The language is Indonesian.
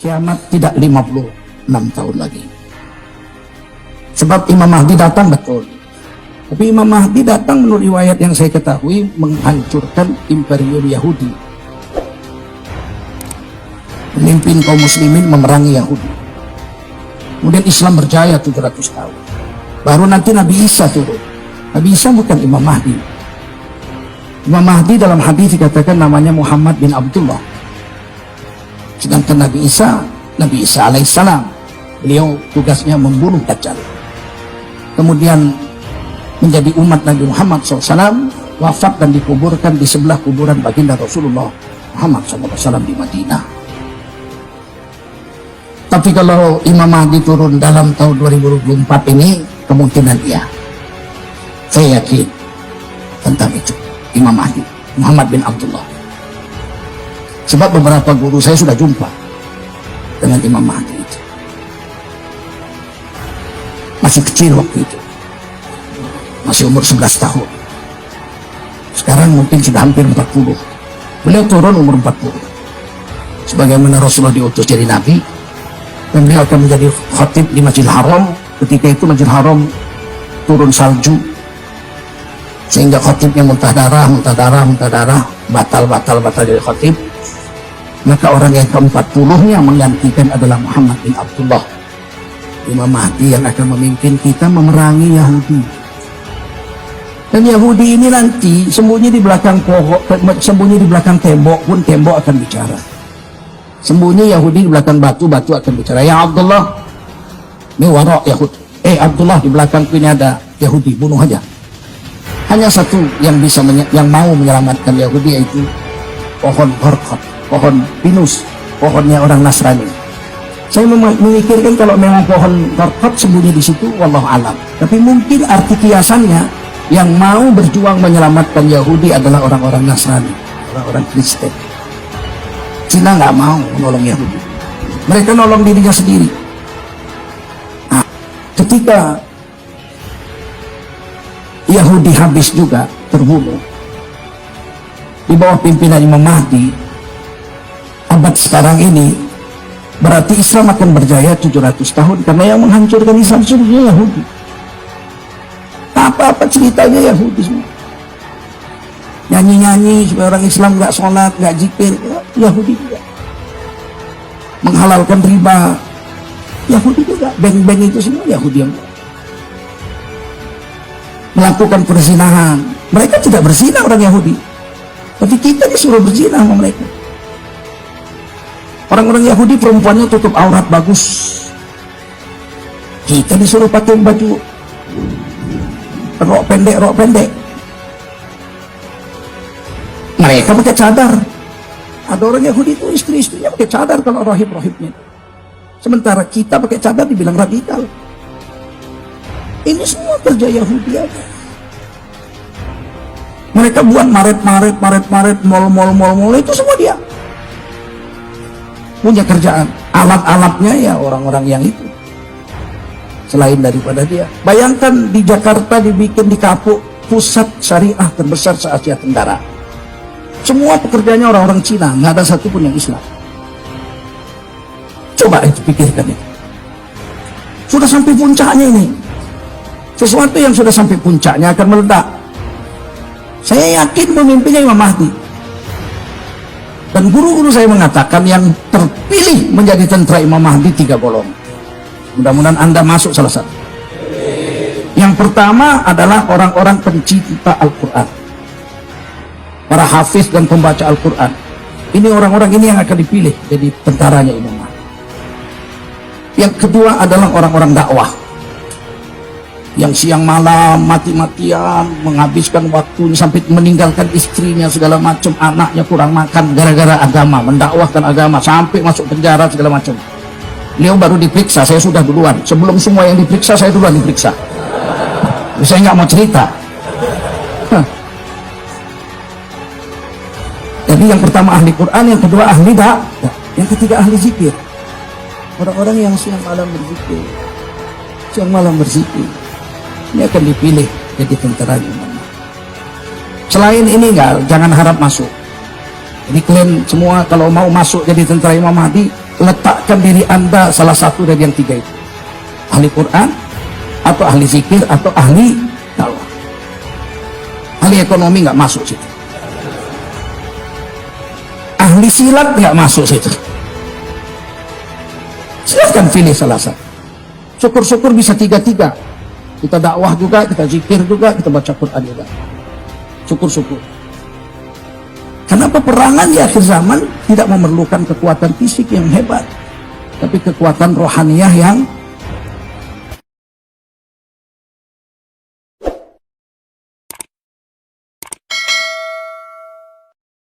kiamat tidak 56 tahun lagi. Sebab Imam Mahdi datang betul. Tapi Imam Mahdi datang menurut riwayat yang saya ketahui menghancurkan imperium Yahudi. Memimpin kaum muslimin memerangi Yahudi. Kemudian Islam berjaya 700 tahun. Baru nanti Nabi Isa turun. Nabi Isa bukan Imam Mahdi. Imam Mahdi dalam hadis dikatakan namanya Muhammad bin Abdullah. Sedangkan Nabi Isa alaihissalam, beliau tugasnya membunuh Dajjal. Kemudian menjadi umat Nabi Muhammad SAW, wafat dan dikuburkan di sebelah kuburan baginda Rasulullah Muhammad SAW di Madinah. Tapi kalau Imam Mahdi turun dalam tahun 2024 ini, kemungkinan iya. Saya yakin tentang itu. Imam Mahdi, Muhammad bin Abdullah. Sebab beberapa guru saya sudah jumpa dengan Imam Mahdi itu. Masih kecil waktu itu. Masih umur 11 tahun. Sekarang mungkin sudah hampir 40. Beliau turun umur 40. Sebagaimana Rasulullah diutus jadi Nabi. Dan beliau akan menjadi khatib di Masjidil Haram. Ketika itu Masjidil Haram turun salju. Sehingga khatibnya muntah darah, batal jadi khatib. Maka orang yang ke-40-nya menggantikan adalah Muhammad bin Abdullah, Imam Mahdi yang akan memimpin kita memerangi Yahudi. Dan Yahudi ini nanti sembunyi di belakang pohon, sembunyi di belakang tembok pun tembok akan bicara. Sembunyi Yahudi di belakang batu akan bicara. Ya Abdullah, ini warok Yahudi. Abdullah, di belakangku ini ada Yahudi, bunuh aja. Hanya satu yang bisa yang mau menyelamatkan Yahudi, yaitu pohon Horkot, pohon pinus, pohonnya orang Nasrani. Saya memikirkan kalau memang pohon Horkot sembunyi di situ, wallahu alam. Tapi mungkin arti kiasannya yang mau berjuang menyelamatkan Yahudi adalah orang-orang Nasrani, orang-orang Kristen. Cina nggak mau menolong Yahudi, mereka nolong dirinya sendiri. Nah, ketika Yahudi habis juga, terbunuh di bawah pimpinan Imam Mahdi, abad sekarang ini berarti Islam akan berjaya 700 tahun, karena yang menghancurkan Islam sebenarnya Yahudi. Apa-apa ceritanya Yahudi semua. Nyanyi-nyanyi supaya orang Islam nggak sholat, nggak zikir, Yahudi juga. Menghalalkan riba, Yahudi juga. Beng-beng itu semua Yahudi yang melakukan perzinahan. Mereka tidak berzina orang Yahudi, tapi kita disuruh berzina sama mereka. Orang-orang Yahudi perempuannya tutup aurat bagus, kita disuruh pakai baju rok pendek. Mereka pakai cadar. Ada orang Yahudi itu istri-istrinya pakai cadar kalau rohib-rohibnya. Sementara kita pakai cadar dibilang radikal. Ini semua kerja Yahudi aja. Mereka buat maret, mall itu semua dia. Punya kerjaan. Alat-alatnya ya orang-orang yang itu. Selain daripada dia. Bayangkan di Jakarta dibikin di Kapuk pusat syariah terbesar se-Asia Tenggara. Semua pekerjaannya orang-orang Cina, nggak ada satupun yang Islam. Coba itu pikirkan itu. Sudah sampai puncaknya ini. Sesuatu yang sudah sampai puncaknya akan meledak. Saya yakin pemimpinnya Imam Mahdi. Dan guru-guru saya mengatakan yang terpilih menjadi tentara Imam Mahdi 3 golongan. Mudah-mudahan Anda masuk salah satu. Yang pertama adalah orang-orang pencinta Al-Quran, para hafiz dan pembaca Al-Quran. Ini orang-orang ini yang akan dipilih jadi tentaranya Imam Mahdi. Yang kedua adalah orang-orang dakwah, yang siang malam mati-matian menghabiskan waktunya sampai meninggalkan istrinya segala macam, anaknya kurang makan gara-gara agama, mendakwahkan agama sampai masuk penjara segala macam. Beliau baru diperiksa, saya sudah duluan. Sebelum semua yang diperiksa, saya duluan diperiksa. Saya nggak mau cerita. Jadi yang pertama ahli Quran, yang kedua ahli dakwah, yang ketiga ahli zikir. Orang-orang yang siang malam berzikir, ini akan dipilih jadi tentara Imam Mahdi. Selain ini jangan harap masuk. Jadi kalian semua kalau mau masuk jadi tentara Imam Mahdi, letakkan diri Anda salah satu dari yang tiga itu. Ahli Quran, atau ahli zikir, atau ahli dakwah. Ahli ekonomi nggak masuk situ. Ahli silat nggak masuk situ. Silahkan pilih salah satu. Syukur-syukur bisa tiga-tiga. Kita dakwah juga, kita zikir juga, kita baca Quran juga. Syukur-syukur. Karena peperangan di akhir zaman tidak memerlukan kekuatan fisik yang hebat, tapi kekuatan rohaniyah yang